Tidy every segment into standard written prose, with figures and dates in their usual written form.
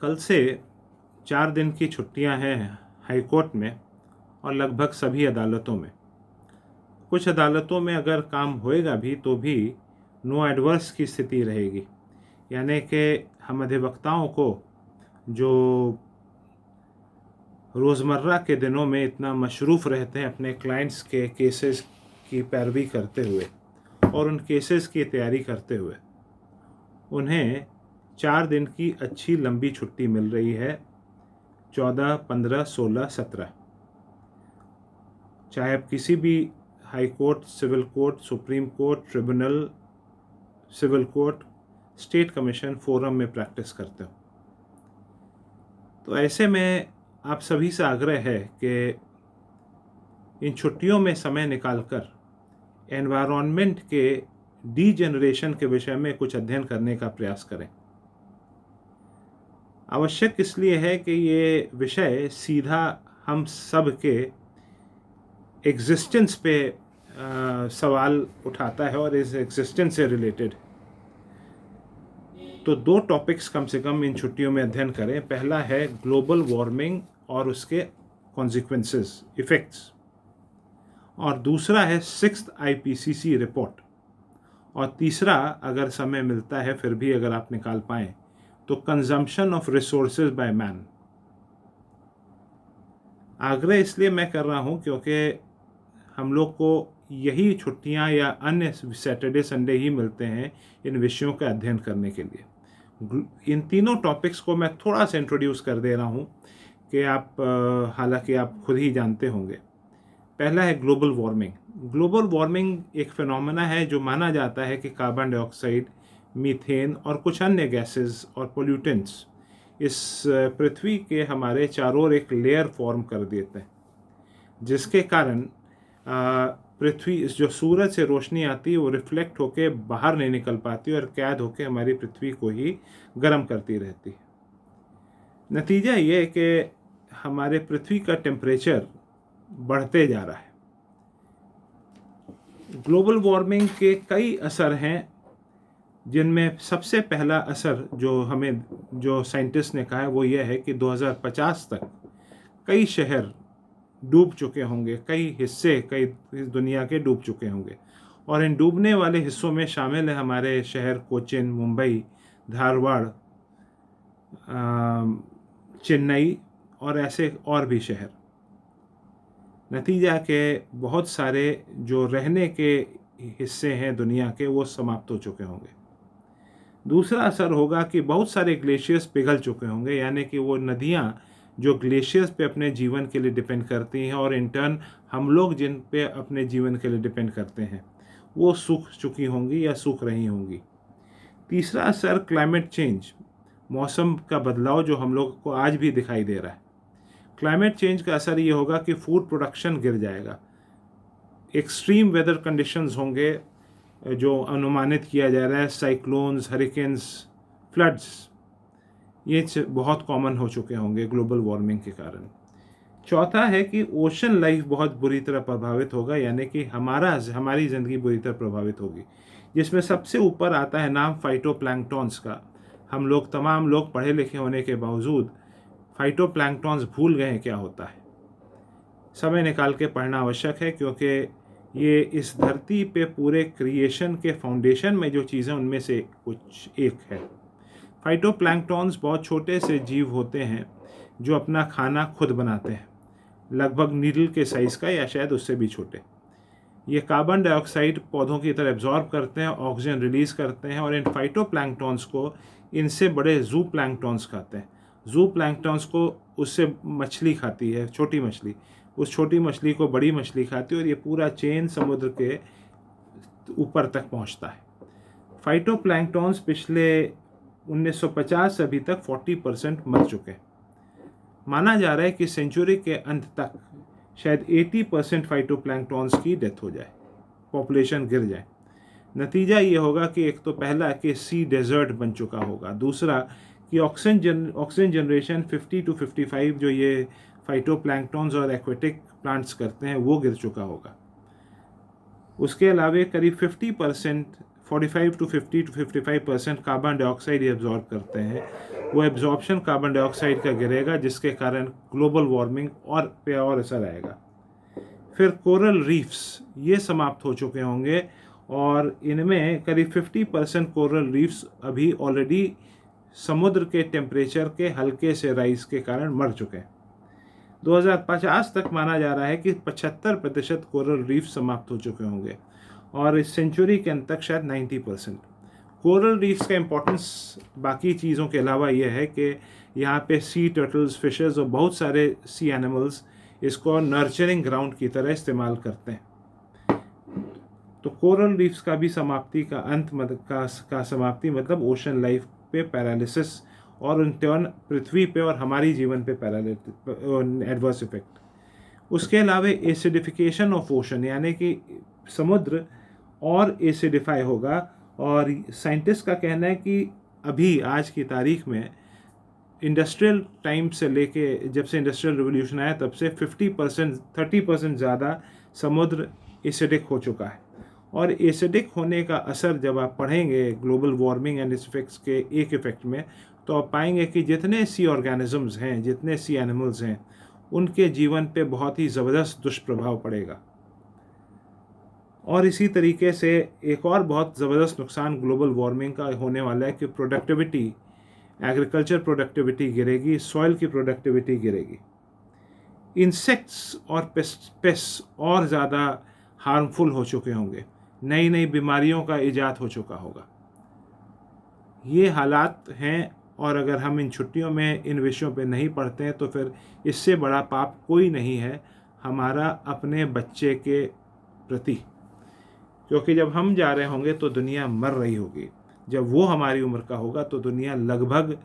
कल से 4 दिन की छुट्टियां हैं हाई कोर्ट में और लगभग सभी अदालतों में। कुछ अदालतों में अगर काम होएगा भी तो भी नो एडवर्स की स्थिति रहेगी, यानी कि हम अधिवक्ताओं को जो रोज़मर्रा के दिनों में इतना मशरूफ़ रहते हैं अपने क्लाइंट्स के केसेस की पैरवी करते हुए और उन केसेस की तैयारी करते हुए, उन्हें 4 दिन की अच्छी लंबी छुट्टी मिल रही है। 14, 15, 16, 17, चाहे आप किसी भी high court, civil court, supreme court, tribunal, civil court, state commission, forum में प्रैक्टिस करते हो। तो ऐसे में आप सभी से आग्रह है कि इन छुट्टियों में समय निकालकर एनवायरनमेंट के डीजेनरेशन के विषय में कुछ अध्ययन करने का प्रयास करें। आवश्यक इसलिए है कि ये विषय सीधा हम सब के एग्जिस्टेंस पे सवाल उठाता है और इस एग्जिस्टेंस से रिलेटेड। तो 2 टॉपिक्स कम से कम इन छुट्टियों में अध्ययन करें। पहला है ग्लोबल वार्मिंग और उसके कॉन्सिक्वेंसेस, इफ़ेक्ट्स, और दूसरा है 6th IPCC रिपोर्ट, और तीसरा अगर समय मिलता है फिर भी अगर आप निकाल पाएँ तो consumption of resources by man. आग्रह इसलिए मैं कर रहा हूँ क्योंकि हम लोग को यही छुट्टियाँ या अन्य सैटरडे संडे ही मिलते हैं इन विषयों का अध्ययन करने के लिए। इन तीनों टॉपिक्स को मैं थोड़ा सा इंट्रोड्यूस कर दे रहा हूँ कि आप हालांकि आप खुद ही जानते होंगे। पहला है ग्लोबल वार्मिंग। ग्लोबल वार्मिंग एक फिनोमेना है जो माना जाता है कि कार्बन डाइऑक्साइड, मीथेन और कुछ अन्य गैसेस और पोल्यूटेंट्स इस पृथ्वी के हमारे चारों ओर एक लेयर फॉर्म कर देते हैं, जिसके कारण पृथ्वी, जो सूरज से रोशनी आती है वो रिफ्लेक्ट होके बाहर नहीं निकल पाती और कैद होके हमारी पृथ्वी को ही गर्म करती रहती है। नतीजा ये है कि हमारे पृथ्वी का टेम्परेचर बढ़ते जा रहा है। ग्लोबल वार्मिंग के कई असर हैं, जिनमें सबसे पहला असर जो साइंटिस्ट ने कहा है वो ये है कि 2050 तक कई शहर डूब चुके होंगे, कई हिस्से कई दुनिया के डूब चुके होंगे, और इन डूबने वाले हिस्सों में शामिल है हमारे शहर कोचिन, मुंबई, धारवाड़, चेन्नई और ऐसे और भी शहर। नतीजा के बहुत सारे जो रहने के हिस्से हैं दुनिया के वो समाप्त हो चुके होंगे। दूसरा असर होगा कि बहुत सारे ग्लेशियर्स पिघल चुके होंगे, यानी कि वो नदियाँ जो ग्लेशियर्स पे अपने जीवन के लिए डिपेंड करती हैं और इंटर्न हम लोग जिन पे अपने जीवन के लिए डिपेंड करते हैं वो सूख चुकी होंगी या सूख रही होंगी। तीसरा असर क्लाइमेट चेंज, मौसम का बदलाव जो हम लोग को आज भी दिखाई दे रहा है। क्लाइमेट चेंज का असर ये होगा कि फूड प्रोडक्शन गिर जाएगा, एक्सट्रीम वेदर कंडीशंस होंगे जो अनुमानित किया जा रहा है, साइक्लोन्स, हरिकेन्स, फ्लड्स, ये बहुत कॉमन हो चुके होंगे ग्लोबल वार्मिंग के कारण। चौथा है कि ओशन लाइफ बहुत बुरी तरह प्रभावित होगा, यानी कि हमारी ज़िंदगी बुरी तरह प्रभावित होगी, जिसमें सबसे ऊपर आता है नाम फाइटोप्लैंक्टॉन्स का। तमाम लोग पढ़े लिखे होने के बावजूद फाइटोप्लैंक्टॉन्स भूल गए हैं क्या होता है। समय निकाल के पढ़ना आवश्यक है, क्योंकि ये इस धरती पे पूरे क्रिएशन के फाउंडेशन में जो चीज़ें उनमें से कुछ एक है। फाइटोप्लैंक्टॉन्स बहुत छोटे से जीव होते हैं जो अपना खाना खुद बनाते हैं, लगभग नीडल के साइज़ का या शायद उससे भी छोटे। ये कार्बन डाइऑक्साइड पौधों की तरह एब्जॉर्ब करते हैं, ऑक्सीजन रिलीज़ करते हैं, और इन फाइटोप्लैंक्टॉन्स को इनसे बड़े जू प्लैंक्टॉन्स खाते हैं। जू प्लैंक्टॉन्स को उससे मछली खाती है, छोटी मछली, उस छोटी मछली को बड़ी मछली खाती है, और ये पूरा चेन समुद्र के ऊपर तक पहुंचता है। फाइटोप्लैंक्टॉन्स पिछले 1950 से अभी तक 40% मर चुके हैं। माना जा रहा है कि सेंचुरी के अंत तक शायद 80% फाइटोप्लैंक्टॉन्स की डेथ हो जाए, पॉपुलेशन गिर जाए। नतीजा ये होगा कि एक तो पहला कि सी डेजर्ट बन चुका होगा, दूसरा कि ऑक्सीजन जनरेशन 50 to 55 जो ये फाइटोप्लैंक्टॉन्स और एक्वेटिक प्लांट्स करते हैं वो गिर चुका होगा। उसके अलावे करीब 45 टू 55% कार्बन डाइऑक्साइड एब्जॉर्ब करते हैं, वो एब्जॉर्प्शन कार्बन डाइऑक्साइड का गिरेगा, जिसके कारण ग्लोबल वार्मिंग पे और असर आएगा। फिर कोरल रीफ्स ये समाप्त हो चुके होंगे और इनमें करीब 50% कोरल रीफ्स अभी ऑलरेडी समुद्र के टेम्परेचर के हल्के से राइज के कारण मर चुके हैं। 2050 तक माना जा रहा है कि 75% कोरल रीफ समाप्त हो चुके होंगे और इस सेंचुरी के अंत तक शायद 90%। कोरल रीफ्स का इम्पोर्टेंस बाकी चीज़ों के अलावा यह है कि यहाँ पे सी टर्टल्स, फिशेस और बहुत सारे सी एनिमल्स इसको नर्चरिंग ग्राउंड की तरह इस्तेमाल करते हैं। तो कोरल रीफ्स का भी समाप्ति का अंत का समाप्ति मतलब ओशन लाइफ पे पैरालिसिस और इन टर्न पृथ्वी पे और हमारी जीवन पे एडवर्स इफेक्ट। उसके अलावा एसिडिफिकेशन ऑफ ओशन यानी कि समुद्र और एसिडिफाई होगा और साइंटिस्ट का कहना है कि अभी आज की तारीख में इंडस्ट्रियल टाइम से लेके जब से इंडस्ट्रियल रिवोल्यूशन आया तब से 30% ज़्यादा समुद्र एसिडिक हो चुका है। और एसिडिक होने का असर जब आप पढ़ेंगे ग्लोबल वार्मिंग एंड इस इफेक्ट्स के एक इफेक्ट में, तो आप पाएंगे कि जितने सी ऑर्गेनिजम्स हैं, जितने सी एनिमल्स हैं, उनके जीवन पे बहुत ही ज़बरदस्त दुष्प्रभाव पड़ेगा। और इसी तरीके से एक और बहुत ज़बरदस्त नुकसान ग्लोबल वार्मिंग का होने वाला है कि प्रोडक्टिविटी, एग्रीकल्चर प्रोडक्टिविटी गिरेगी, सॉइल की प्रोडक्टिविटी गिरेगी, इंसेक्ट्स और पेस्ट और ज़्यादा हार्मफुल हो चुके होंगे, नई नई बीमारियों का इजाद हो चुका होगा। ये हालात हैं और अगर हम इन छुट्टियों में इन विषयों पे नहीं पढ़ते हैं तो फिर इससे बड़ा पाप कोई नहीं है हमारा अपने बच्चे के प्रति, क्योंकि जब हम जा रहे होंगे तो दुनिया मर रही होगी, जब वो हमारी उम्र का होगा तो दुनिया लगभग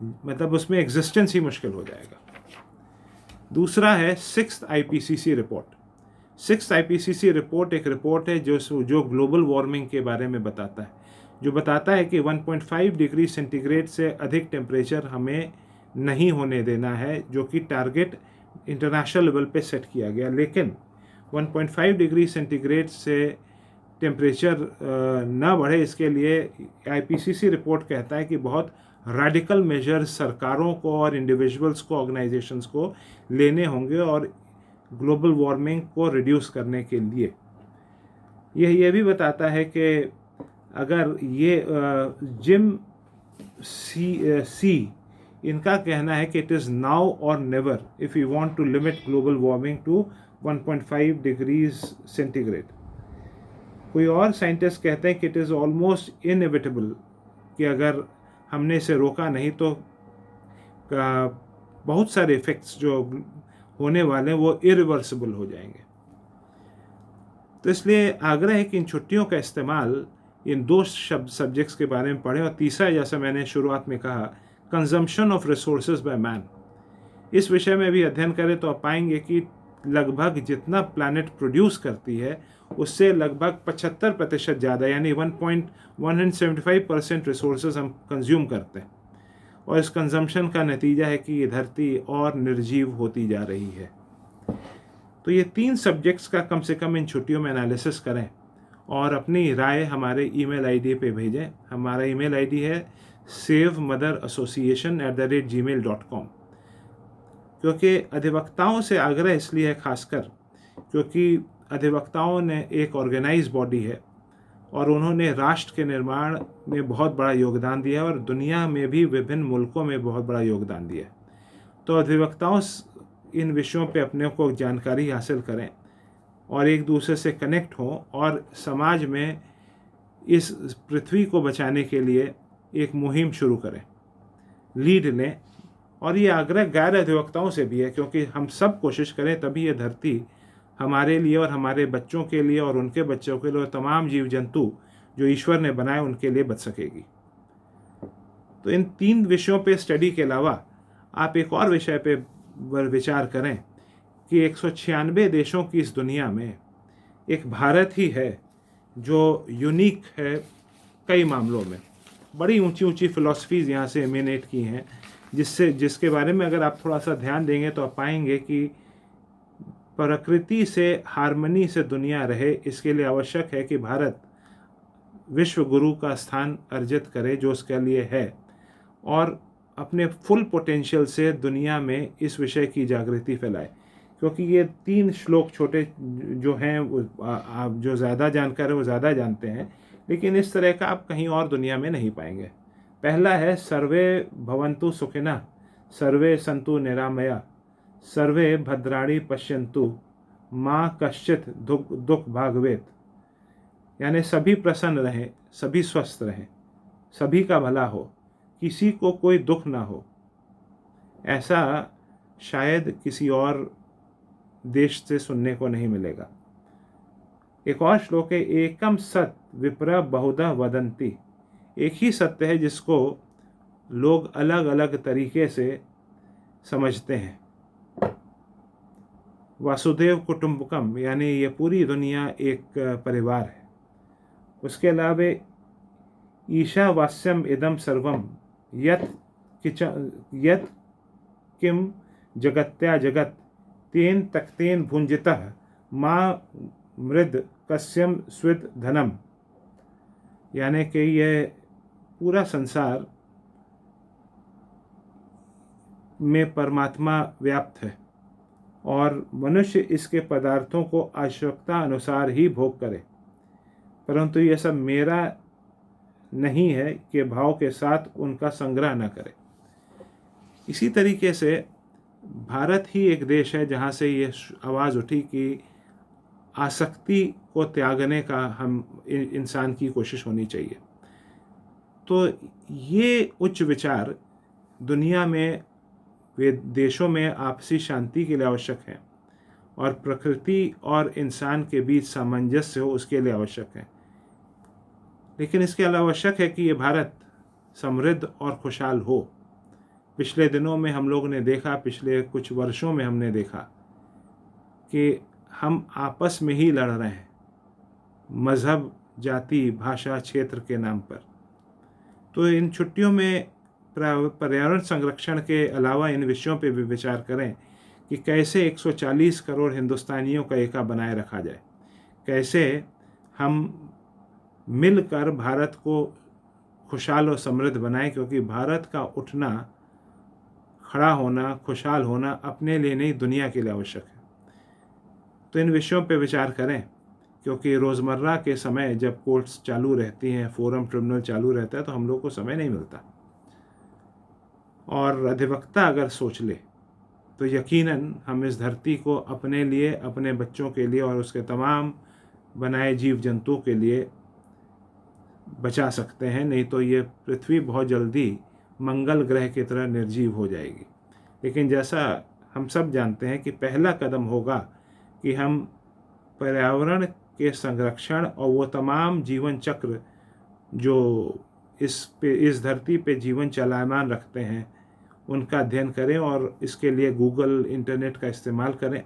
मतलब उसमें एग्जिस्टेंस ही मुश्किल हो जाएगा। दूसरा है 6th IPCC report. 6th IPCC report एक रिपोर्ट है जो ग्लोबल वार्मिंग के बारे में बताता है, जो बताता है कि 1.5 डिग्री सेंटीग्रेड से अधिक टेम्परेचर हमें नहीं होने देना है, जो कि टारगेट इंटरनेशनल लेवल पे सेट किया गया। लेकिन 1.5 डिग्री सेंटीग्रेड से टेम्परेचर ना बढ़े, इसके लिए IPCC रिपोर्ट कहता है कि बहुत रेडिकल मेजर्स सरकारों को और इंडिविजुअल्स को, ऑर्गेनाइजेशंस को लेने होंगे और ग्लोबल वार्मिंग को रिड्यूस करने के लिए। यह भी बताता है कि अगर ये जिम सी इनका कहना है कि इट इज़ नाउ और never if you want to limit global warming to 1.5 degrees centigrade. कोई और साइंटिस्ट कहते हैं कि इट इज़ ऑलमोस्ट इनएविटेबल, कि अगर हमने इसे रोका नहीं तो बहुत सारे इफ़ेक्ट्स जो होने वाले हैं वो इरिवर्सिबल हो जाएंगे। तो इसलिए आग्रह है कि इन छुट्टियों का इस्तेमाल इन दो सब्जेक्ट्स के बारे में पढ़ें। और तीसरा, जैसा मैंने शुरुआत में कहा, consumption of resources by man, इस विषय में भी अध्ययन करें तो आप पाएंगे कि लगभग जितना प्लैनेट प्रोड्यूस करती है उससे लगभग 75% ज़्यादा यानी 1.175% रिसोर्सेज हम कंज्यूम करते हैं। और इस कंजम्पशन का नतीजा है कि ये धरती और निर्जीव होती जा रही है। तो ये 3 सब्जेक्ट्स का कम से कम इन छुट्टियों में एनालिसिस करें और अपनी राय हमारे ईमेल आईडी पे भेजें। हमारा ईमेल आईडी है savemother@gmail.com। क्योंकि अधिवक्ताओं से आग्रह इसलिए है खासकर क्योंकि अधिवक्ताओं ने एक ऑर्गेनाइज बॉडी है और उन्होंने राष्ट्र के निर्माण में बहुत बड़ा योगदान दिया है और दुनिया में भी विभिन्न मुल्कों में बहुत बड़ा योगदान दिया है। तो अधिवक्ताओं इन विषयों पे अपने को जानकारी हासिल करें और एक दूसरे से कनेक्ट हों और समाज में इस पृथ्वी को बचाने के लिए एक मुहिम शुरू करें, लीड लें। और ये आग्रह गैर अधिवक्ताओं से भी है, क्योंकि हम सब कोशिश करें तभी ये धरती हमारे लिए और हमारे बच्चों के लिए और उनके बच्चों के लिए और तमाम जीव जंतु जो ईश्वर ने बनाए उनके लिए बच सकेगी। तो इन 3 विषयों पे स्टडी के अलावा आप एक और विषय पे विचार करें कि 196 देशों की इस दुनिया में एक भारत ही है जो यूनिक है कई मामलों में। बड़ी ऊंची ऊंची फिलॉसफीज़ यहाँ से एमिनेट की हैं, जिसके बारे में अगर आप थोड़ा सा ध्यान देंगे तो आप पाएंगे कि प्रकृति से हार्मनी से दुनिया रहे, इसके लिए आवश्यक है कि भारत विश्व गुरु का स्थान अर्जित करे जो उसके लिए है, और अपने फुल पोटेंशियल से दुनिया में इस विषय की जागृति फैलाए। क्योंकि ये 3 श्लोक छोटे जो हैं, आप जो ज़्यादा जानकार है वो ज़्यादा जानते हैं, लेकिन इस तरह का आप कहीं और दुनिया में नहीं पाएंगे। पहला है सर्वे भवन्तु सुखिनः, सर्वे सन्तु निरामया, सर्वे भद्राणि पश्यन्तु, माँ कश्चित् दुख भाग्भवेत्। यानी सभी प्रसन्न रहें, सभी स्वस्थ रहें, सभी का भला हो, किसी को कोई दुख ना हो। ऐसा शायद किसी और देश से सुनने को नहीं मिलेगा। एक और श्लोक है, एकम सत विप्र बहुधा वदंती। एक ही सत्य है जिसको लोग अलग अलग तरीके से समझते हैं। वासुदेव कुटुंबकम, यानी ये पूरी दुनिया एक परिवार है। उसके अलावा ईशावास्यम इदम सर्वम यत किम जगत्या जगत तेन तक्तेन भुंजितः माँ मृद कस्यम स्विद धनम। यानी कि यह पूरा संसार में परमात्मा व्याप्त है और मनुष्य इसके पदार्थों को आवश्यकता अनुसार ही भोग करे, परंतु यह सब मेरा नहीं है कि भाव के साथ उनका संग्रह न करे। इसी तरीके से भारत ही एक देश है जहाँ से ये आवाज़ उठी कि आसक्ति को त्यागने का हम इंसान की कोशिश होनी चाहिए। तो ये उच्च विचार दुनिया में, वे देशों में आपसी शांति के लिए आवश्यक है और प्रकृति और इंसान के बीच सामंजस्य हो उसके लिए आवश्यक है। लेकिन इसके अलावा आवश्यक है कि ये भारत समृद्ध और खुशहाल हो। पिछले दिनों में हम लोग ने देखा, पिछले कुछ वर्षों में हमने देखा कि हम आपस में ही लड़ रहे हैं, मज़हब, जाति, भाषा, क्षेत्र के नाम पर। तो इन छुट्टियों में पर्यावरण संरक्षण के अलावा इन विषयों पे भी विचार करें कि कैसे 140 करोड़ हिंदुस्तानियों का एका बनाए रखा जाए, कैसे हम मिलकर भारत को खुशहाल और समृद्ध बनाएं। क्योंकि भारत का उठना, खड़ा होना, खुशहाल होना अपने लिए नहीं, दुनिया के लिए आवश्यक है। तो इन विषयों पे विचार करें, क्योंकि रोज़मर्रा के समय जब कोर्ट्स चालू रहती हैं, फोरम ट्रिब्यूनल चालू रहता है, तो हम लोग को समय नहीं मिलता। और अधिवक्ता अगर सोच ले तो यकीनन हम इस धरती को अपने लिए, अपने बच्चों के लिए और उसके तमाम बनाए जीव जंतुओं के लिए बचा सकते हैं। नहीं तो ये पृथ्वी बहुत जल्दी मंगल ग्रह की तरह निर्जीव हो जाएगी। लेकिन जैसा हम सब जानते हैं कि पहला कदम होगा कि हम पर्यावरण के संरक्षण और वो तमाम जीवन चक्र जो इस धरती पे जीवन चलायमान रखते हैं उनका अध्ययन करें और इसके लिए गूगल, इंटरनेट का इस्तेमाल करें।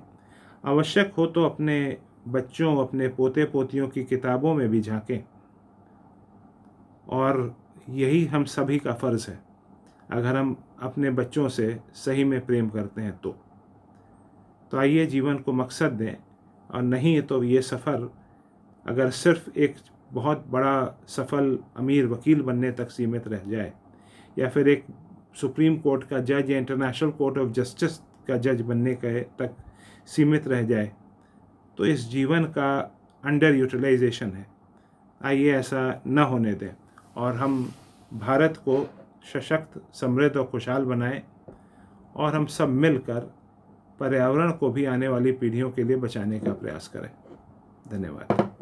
आवश्यक हो तो अपने बच्चों, अपने पोते पोतियों की किताबों में भी झांकें। और यही हम सभी का फ़र्ज़ है अगर हम अपने बच्चों से सही में प्रेम करते हैं तो आइए जीवन को मकसद दें, और नहीं तो ये सफ़र अगर सिर्फ एक बहुत बड़ा सफल अमीर वकील बनने तक सीमित रह जाए, या फिर एक सुप्रीम कोर्ट का जज या इंटरनेशनल कोर्ट ऑफ जस्टिस का जज बनने के तक सीमित रह जाए, तो इस जीवन का अंडर यूटिलाइजेशन है। आइए ऐसा न होने दें और हम भारत को सशक्त, समृद्ध और खुशहाल बनाएं, और हम सब मिलकर पर्यावरण को भी आने वाली पीढ़ियों के लिए बचाने का प्रयास करें। धन्यवाद।